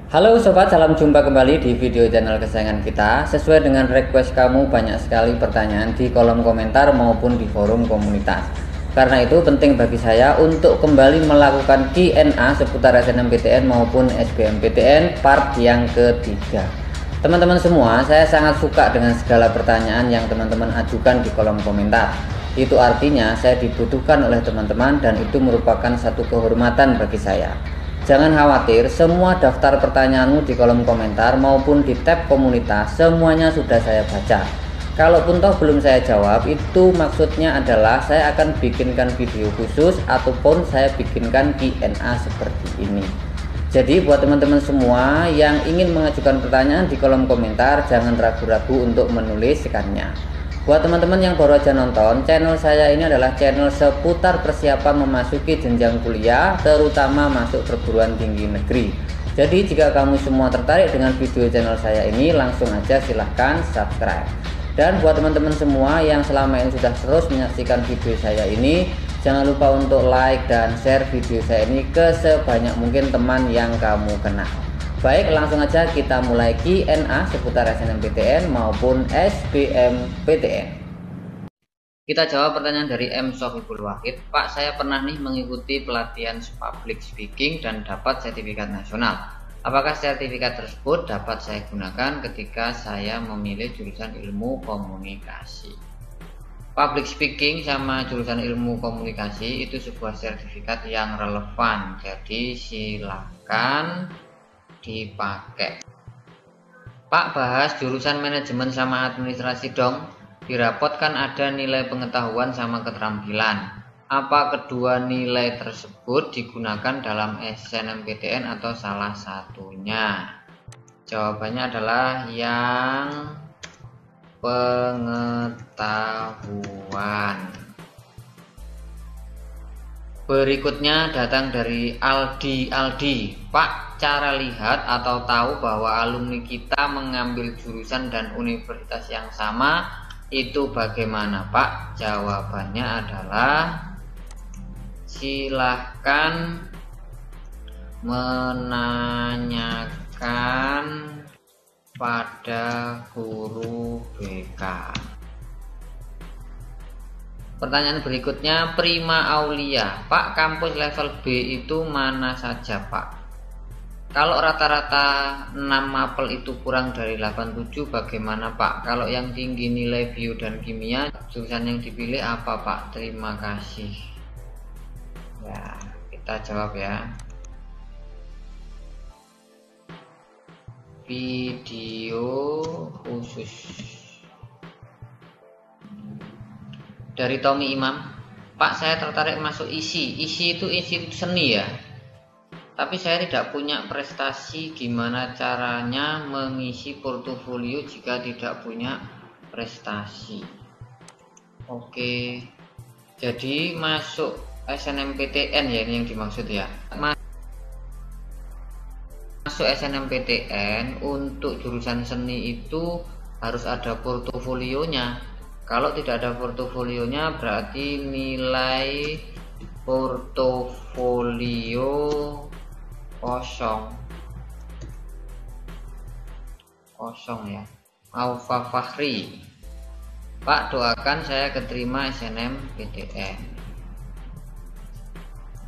Halo sobat, salam jumpa kembali di video channel kesayangan kita. Sesuai dengan request kamu, banyak sekali pertanyaan di kolom komentar maupun di forum komunitas. Karena itu penting bagi saya untuk kembali melakukan Q&A seputar SNMPTN maupun SBMPTN part yang ketiga. Teman-teman semua, saya sangat suka dengan segala pertanyaan yang teman-teman ajukan di kolom komentar. Itu artinya saya dibutuhkan oleh teman-teman dan itu merupakan satu kehormatan bagi saya. Jangan khawatir, semua daftar pertanyaanmu di kolom komentar maupun di tab komunitas semuanya sudah saya baca. Kalaupun toh belum saya jawab, itu maksudnya adalah saya akan bikinkan video khusus ataupun saya bikinkan Q&A seperti ini. Jadi buat teman-teman semua yang ingin mengajukan pertanyaan di kolom komentar, jangan ragu-ragu untuk menuliskannya. Buat teman-teman yang baru aja nonton, channel saya ini adalah channel seputar persiapan memasuki jenjang kuliah, terutama masuk perguruan tinggi negeri. Jadi jika kamu semua tertarik dengan video channel saya ini, langsung aja silahkan subscribe. Dan buat teman-teman semua yang selama ini sudah terus menyaksikan video saya ini, jangan lupa untuk like dan share video saya ini ke sebanyak mungkin teman yang kamu kenal. Baik, langsung aja kita mulai Q&A seputar SNMPTN maupun SBMPTN. Kita jawab pertanyaan dari M. Sohibul Wahid. Pak, saya pernah nih mengikuti pelatihan public speaking dan dapat sertifikat nasional. Apakah sertifikat tersebut dapat saya gunakan ketika saya memilih jurusan ilmu komunikasi? Public speaking sama jurusan ilmu komunikasi itu sebuah sertifikat yang relevan. Jadi silakan dipakai. Pak, bahas jurusan manajemen sama administrasi dong. Di rapot kan ada nilai pengetahuan sama keterampilan. Apa kedua nilai tersebut digunakan dalam SNMPTN atau salah satunya? Jawabannya adalah yang pengetahuan. Berikutnya datang dari Aldi. Pak, cara lihat atau tahu bahwa alumni kita mengambil jurusan dan universitas yang sama itu bagaimana, Pak? Jawabannya adalah silahkan menanyakan pada guru BK. Pertanyaan berikutnya, Prima Aulia. Pak, kampus level B itu mana saja, Pak? Kalau rata-rata 6 mapel itu kurang dari 87 bagaimana, Pak? Kalau yang tinggi nilai bio dan kimia, jurusan yang dipilih apa, Pak? Terima kasih. Ya, kita jawab ya. Video khusus dari Tommy Imam. Pak, saya tertarik masuk ISI. ISI itu institut seni ya. Tapi saya tidak punya prestasi. Gimana caranya mengisi portofolio jika tidak punya prestasi? Oke. Jadi masuk SNMPTN ya, ini yang dimaksud ya. Masuk SNMPTN untuk jurusan seni itu harus ada portofolionya. Kalau tidak ada portofolionya berarti nilai portofolio kosong ya. Alfa Fakhri. Pak, doakan saya keterima SNMPTN.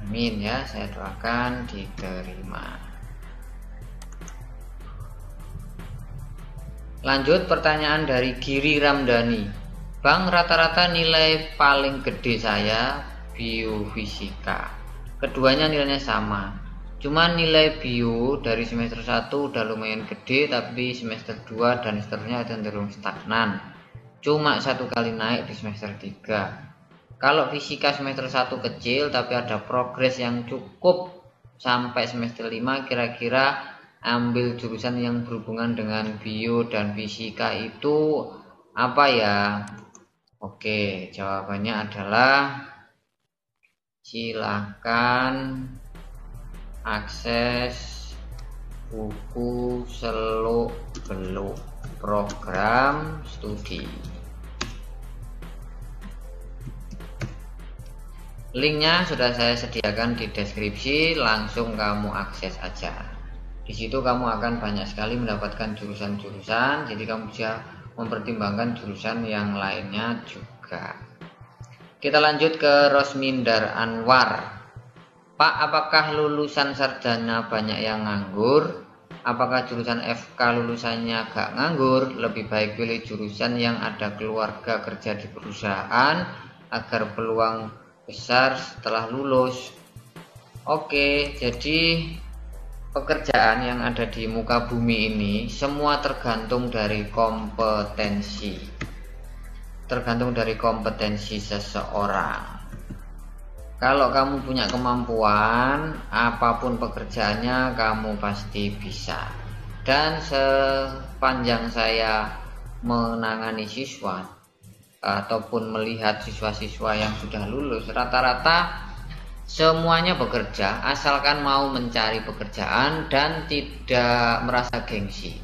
Amin ya, saya doakan diterima. Lanjut pertanyaan dari Giri Ramdhani. Bang, rata-rata nilai paling gede saya biofisika. Keduanya nilainya sama. Cuma nilai bio dari semester 1 udah lumayan gede, tapi semester 2 dan seterusnya cenderung stagnan. Cuma 1 kali naik di semester 3. Kalau fisika semester 1 kecil tapi ada progres yang cukup sampai semester 5, kira-kira ambil jurusan yang berhubungan dengan bio dan fisika itu apa ya? Oke, jawabannya adalah silahkan akses buku seluk-beluk program studi. Linknya sudah saya sediakan di deskripsi, langsung kamu akses aja. Di situ kamu akan banyak sekali mendapatkan jurusan-jurusan, jadi kamu bisa mempertimbangkan jurusan yang lainnya juga. Kita lanjut ke Rosmindar Anwar. Pak, apakah lulusan sarjana banyak yang nganggur? Apakah jurusan FK lulusannya gak nganggur? Lebih baik pilih jurusan yang ada keluarga kerja di perusahaan agar peluang besar setelah lulus. Oke, jadi pekerjaan yang ada di muka bumi ini semua tergantung dari kompetensi. Tergantung dari kompetensi seseorang. Kalau kamu punya kemampuan, apapun pekerjaannya kamu pasti bisa. Dan sepanjang saya menangani siswa ataupun melihat siswa-siswa yang sudah lulus, rata-rata semuanya bekerja asalkan mau mencari pekerjaan dan tidak merasa gengsi.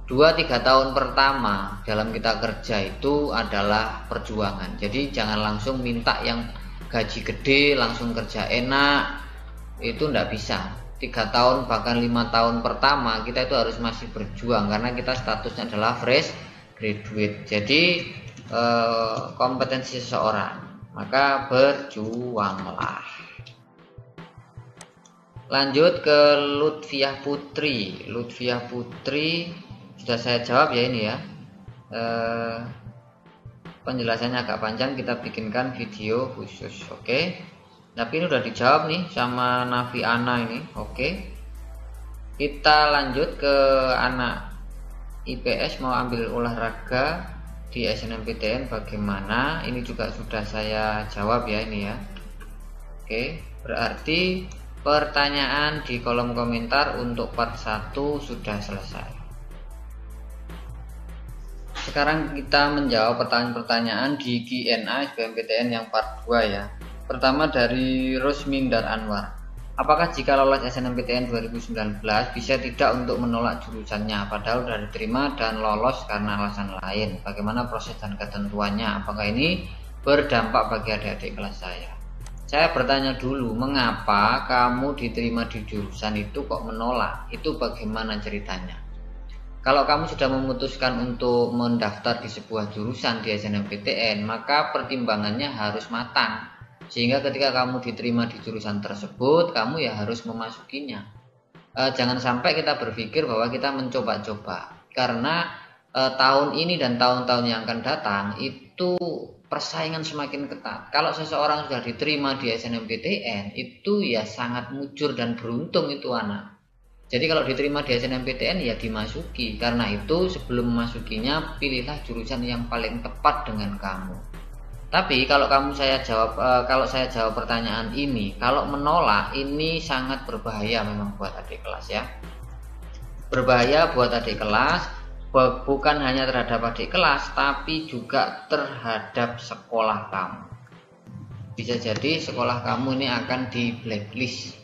2-3 tahun pertama dalam kita kerja itu adalah perjuangan. Jadi jangan langsung minta yang gaji gede langsung kerja enak, itu enggak bisa. 3 tahun bahkan 5 tahun pertama kita itu harus masih berjuang karena kita statusnya adalah fresh graduate. Jadi kompetensi seseorang, maka berjuanglah. Lanjut ke Lutfiah Putri. Lutfiah Putri sudah saya jawab ya ini ya. Penjelasannya agak panjang, kita bikinkan video khusus. Oke. Tapi ini udah dijawab nih sama Nafi Ana ini. Oke. Kita lanjut ke anak IPS mau ambil olahraga di SNMPTN bagaimana? Ini juga sudah saya jawab ya ini ya. Oke, berarti pertanyaan di kolom komentar untuk part 1 sudah selesai. Sekarang kita menjawab pertanyaan-pertanyaan di Q&A SBMPTN yang part 2 ya. Pertama dari Rosmindar Anwar. Apakah jika lolos SNMPTN 2019 bisa tidak untuk menolak jurusannya padahal sudah diterima dan lolos karena alasan lain? Bagaimana proses dan ketentuannya? Apakah ini berdampak bagi adik-adik kelas saya? Saya bertanya dulu, mengapa kamu diterima di jurusan itu kok menolak? Itu bagaimana ceritanya? Kalau kamu sudah memutuskan untuk mendaftar di sebuah jurusan di SNMPTN, maka pertimbangannya harus matang. Sehingga ketika kamu diterima di jurusan tersebut, kamu ya harus memasukinya. Jangan sampai kita berpikir bahwa kita mencoba-coba. Karena tahun ini dan tahun-tahun yang akan datang itu persaingan semakin ketat. Kalau seseorang sudah diterima di SNMPTN itu ya sangat mujur dan beruntung itu anak. Jadi kalau diterima di SNMPTN ya dimasuki. Karena itu sebelum memasukinya pilihlah jurusan yang paling tepat dengan kamu. Tapi kalau saya jawab pertanyaan ini, kalau menolak ini sangat berbahaya memang buat adik kelas ya. Berbahaya buat adik kelas. Bukan hanya terhadap adik kelas, tapi juga terhadap sekolah kamu. Bisa jadi sekolah kamu ini akan di blacklist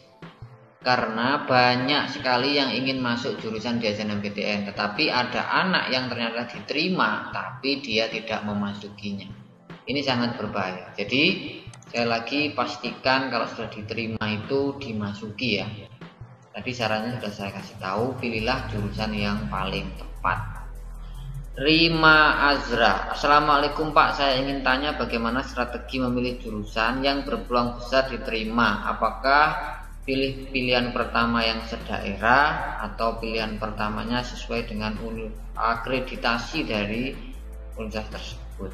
karena banyak sekali yang ingin masuk jurusan di SNMPTN, tetapi ada anak yang ternyata diterima tapi dia tidak memasukinya. Ini sangat berbahaya. Jadi sekali lagi pastikan kalau sudah diterima itu dimasuki ya. Tadi sarannya sudah saya kasih tahu, pilihlah jurusan yang paling tepat. Rima Azra, Assalamualaikum Pak, saya ingin tanya bagaimana strategi memilih jurusan yang berpeluang besar diterima. Apakah pilih pilihan pertama yang sedaerah atau pilihan pertamanya sesuai dengan akreditasi dari universitas tersebut?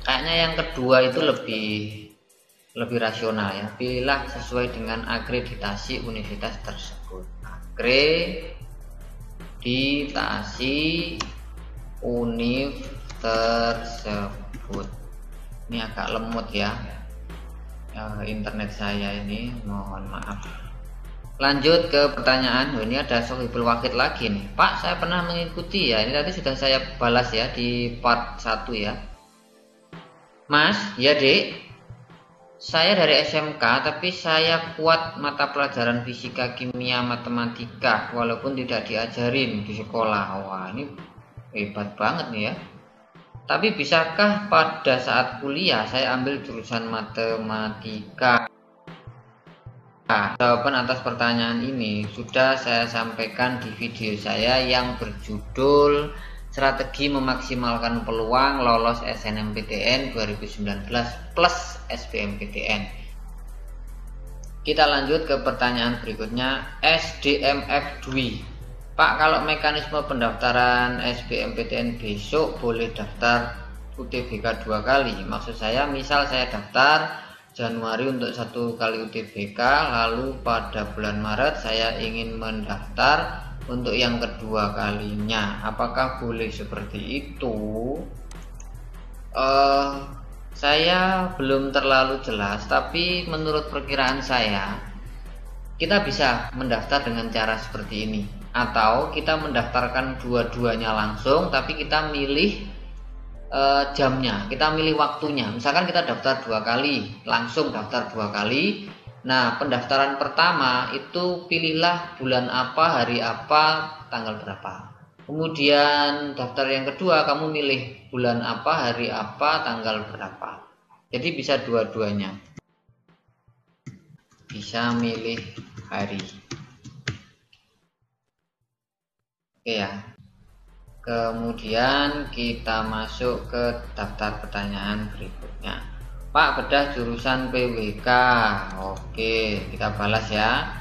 Kayaknya yang kedua itu lebih rasional ya. Pilihlah sesuai dengan akreditasi universitas tersebut. Akreditasi univ tersebut. Ini agak lemot ya, internet saya ini, mohon maaf. Lanjut ke pertanyaan. Ini ada Sohibul Wakid lagi nih. Pak, saya pernah mengikuti ya. Ini tadi sudah saya balas ya di part 1 ya. Mas, ya dek, saya dari SMK tapi saya kuat mata pelajaran fisika, kimia, matematika walaupun tidak diajarin di sekolah. Wah, ini hebat banget nih ya. Tapi bisakah pada saat kuliah saya ambil jurusan matematika? Jawaban atas pertanyaan ini sudah saya sampaikan di video saya yang berjudul Strategi Memaksimalkan Peluang Lolos SNMPTN 2019 plus SBMPTN. Kita lanjut ke pertanyaan berikutnya. SDMF Dwi, Pak, kalau mekanisme pendaftaran SBMPTN besok boleh daftar UTBK 2 kali? Maksud saya, misal saya daftar Januari untuk 1 kali UTBK, lalu pada bulan Maret saya ingin mendaftar untuk yang kedua kalinya, apakah boleh seperti itu? Saya belum terlalu jelas, tapi menurut perkiraan saya kita bisa mendaftar dengan cara seperti ini, atau kita mendaftarkan dua-duanya langsung tapi kita milih jamnya, kita milih waktunya. Misalkan kita daftar 2 kali, langsung daftar 2 kali. Nah, pendaftaran pertama itu pilihlah bulan apa, hari apa, tanggal berapa. Kemudian daftar yang kedua kamu milih bulan apa, hari apa, tanggal berapa. Jadi bisa dua-duanya, bisa milih hari. Oke ya. Kemudian kita masuk ke daftar pertanyaan berikutnya. Pak, bedah jurusan PWK. Oke, kita balas ya.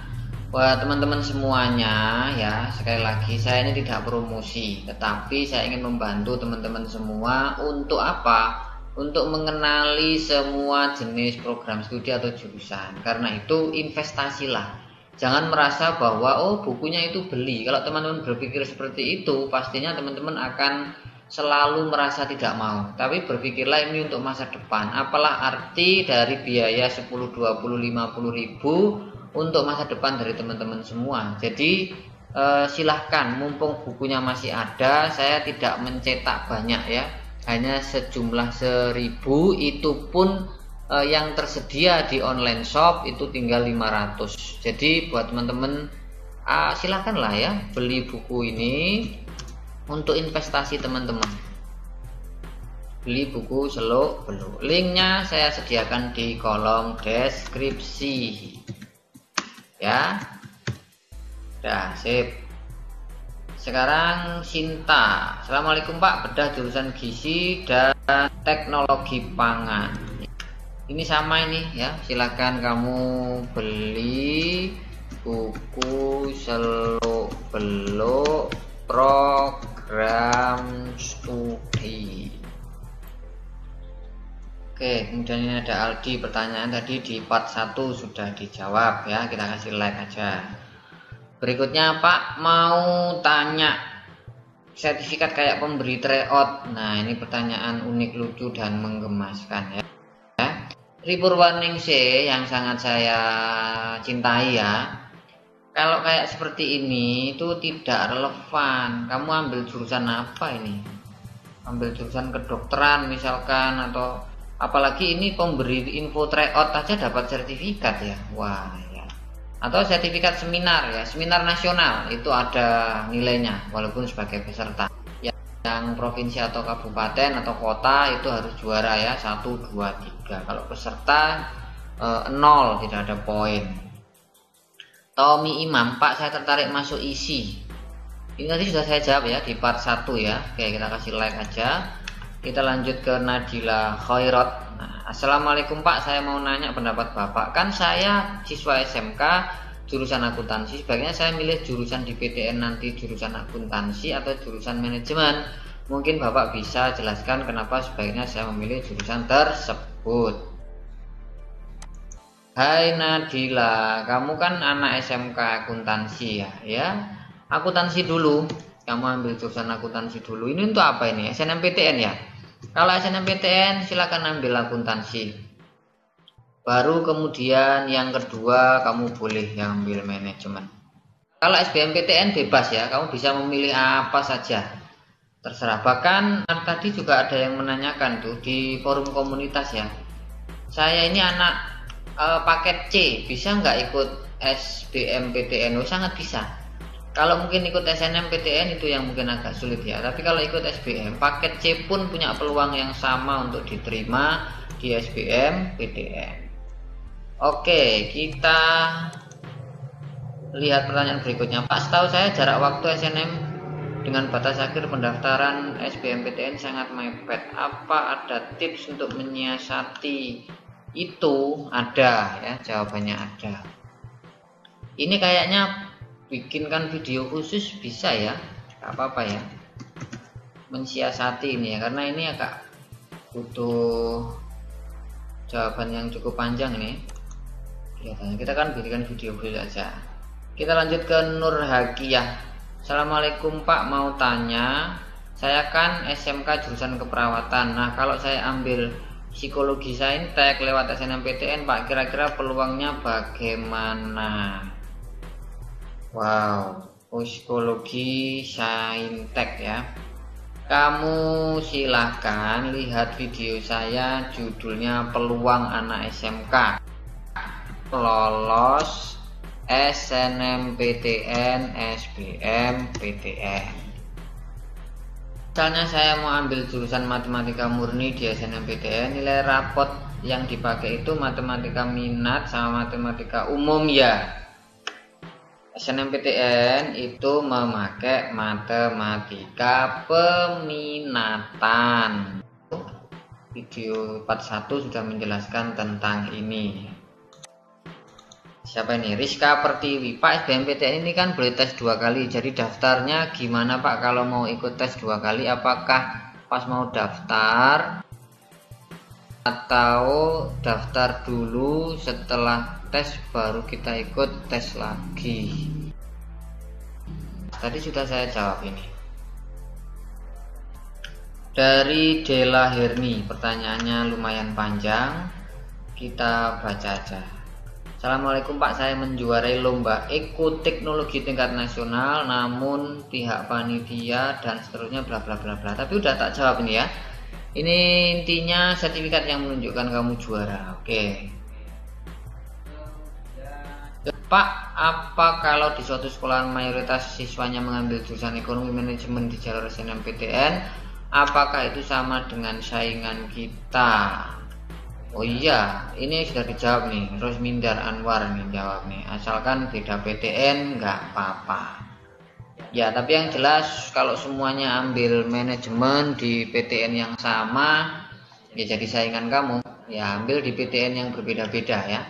Buat teman-teman semuanya ya, sekali lagi saya ini tidak promosi, tetapi saya ingin membantu teman-teman semua untuk apa? Untuk mengenali semua jenis program studi atau jurusan. Karena itu investasilah. Jangan merasa bahwa bukunya itu beli. Kalau teman-teman berpikir seperti itu, pastinya teman-teman akan selalu merasa tidak mau. Tapi berpikirlah ini untuk masa depan. Apalah arti dari biaya 10, 20, 50 ribu untuk masa depan dari teman-teman semua. Jadi silahkan, mumpung bukunya masih ada, saya tidak mencetak banyak ya. Hanya sejumlah 1000, itu pun yang tersedia di online shop itu tinggal 500. Jadi buat teman-teman silahkan lah ya beli buku ini untuk investasi teman-teman. Beli buku Seluk Beluk. Linknya saya sediakan di kolom deskripsi ya. Dah, sip. Sekarang Sinta. Assalamualaikum Pak, bedah jurusan gizi dan teknologi pangan. Ini sama ini ya, silakan kamu beli buku Seluk Beluk program studi. Oke, kemudian ini ada Aldi, pertanyaan tadi di part 1 sudah dijawab ya, kita kasih like aja. Berikutnya, Pak mau tanya sertifikat kayak pemberi tryout. Nah, ini pertanyaan unik, lucu dan menggemaskan ya. Ripurwaningsih yang sangat saya cintai ya. Kalau kayak seperti ini itu tidak relevan. Kamu ambil jurusan apa ini? Ambil jurusan kedokteran misalkan, atau apalagi ini pemberi info tryout aja dapat sertifikat ya. Wah ya. Atau sertifikat seminar ya, seminar nasional itu ada nilainya walaupun sebagai peserta. Yang provinsi atau kabupaten atau kota itu harus juara ya, 1, 2, 3. Kalau peserta 0, tidak ada poin. Tommy Imam, Pak saya tertarik masuk isi. Ini tadi sudah saya jawab ya di part 1 ya. Oke, kita kasih like aja. Kita lanjut ke Nadila Khairat. Nah, Assalamualaikum Pak, saya mau nanya pendapat Bapak. Kan saya siswa SMK jurusan akuntansi, sebaiknya saya milih jurusan di PTN nanti jurusan akuntansi atau jurusan manajemen. Mungkin Bapak bisa jelaskan kenapa sebaiknya saya memilih jurusan tersebut. Hai Nadila, kamu kan anak SMK akuntansi ya. Akuntansi dulu, kamu ambil jurusan akuntansi dulu. Ini untuk apa ini? SNMPTN ya. Kalau SNMPTN silakan ambil akuntansi. Baru kemudian yang kedua kamu boleh yang ambil manajemen. Kalau SBMPTN bebas ya, kamu bisa memilih apa saja, terserah. Bahkan tadi juga ada yang menanyakan tuh di forum komunitas ya, saya ini anak paket C, bisa nggak ikut SBMPTN? Oh, sangat bisa. Kalau mungkin ikut SNMPTN itu yang mungkin agak sulit ya, tapi kalau ikut SBM paket C pun punya peluang yang sama untuk diterima di SBMPTN. Oke, kita lihat pertanyaan berikutnya. Pak, setahu saya jarak waktu SNM dengan batas akhir pendaftaran SBMPTN sangat mepet. Apa ada tips untuk menyiasati itu? Ada ya, jawabannya ada. Ini kayaknya bikinkan video khusus bisa ya, gak apa-apa ya, mensiasati ini ya, karena ini agak butuh jawaban yang cukup panjang nih. Kita kan bikin video khusus aja. Kita lanjut ke Nur Hakiyah. Assalamualaikum Pak, mau tanya, saya kan SMK jurusan keperawatan. Nah, kalau saya ambil psikologi saintek lewat SNMPTN Pak, kira-kira peluangnya bagaimana? Wow, psikologi saintek ya. Kamu silahkan lihat video saya, judulnya Peluang Anak SMK Lolos SNMPTN SBMPTN. Misalnya saya mau ambil jurusan matematika murni di SNMPTN, nilai rapot yang dipakai itu matematika minat sama matematika umum ya. SNMPTN itu memakai matematika peminatan. Video 41 sudah menjelaskan tentang ini. Siapa ini? Rizka Pertiwi. Pak, SBMPTN ini kan boleh tes 2 kali. Jadi daftarnya gimana Pak kalau mau ikut tes 2 kali? Apakah pas mau daftar atau daftar dulu setelah tes baru kita ikut tes lagi? Tadi sudah saya jawab ini. Dari Dela Herni, pertanyaannya lumayan panjang. Kita baca aja. Assalamualaikum Pak, saya menjuarai lomba ekoteknologi tingkat nasional, namun pihak panitia dan seterusnya bla bla bla bla. Tapi udah tak jawab ini ya. Ini intinya sertifikat yang menunjukkan kamu juara. Oke. Pak, apa kalau di suatu sekolah mayoritas siswanya mengambil jurusan ekonomi manajemen di jalur SNMPTN, apakah itu sama dengan saingan kita? Oh iya, ini sudah dijawab nih, Rosmindar Anwar nih jawab nih. Asalkan beda PTN nggak apa-apa. Ya, tapi yang jelas kalau semuanya ambil manajemen di PTN yang sama, ya jadi saingan kamu. Ya ambil di PTN yang berbeda-beda ya.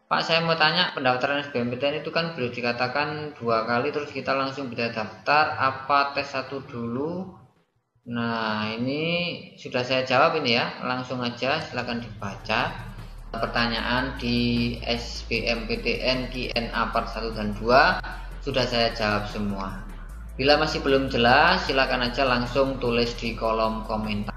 Pak, saya mau tanya, pendaftaran SBMPTN itu kan boleh dikatakan 2 kali terus kita langsung bisa daftar, apa tes 1 dulu? Nah, ini sudah saya jawab ini ya, langsung aja silakan dibaca. Pertanyaan di SBMPTN Q&A part 1 dan 2 sudah saya jawab semua. Bila masih belum jelas, silakan aja langsung tulis di kolom komentar.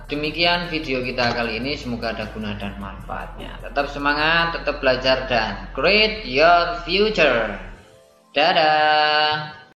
Demikian video kita kali ini, semoga ada guna dan manfaatnya. Tetap semangat, tetap belajar dan create your future. Dadah.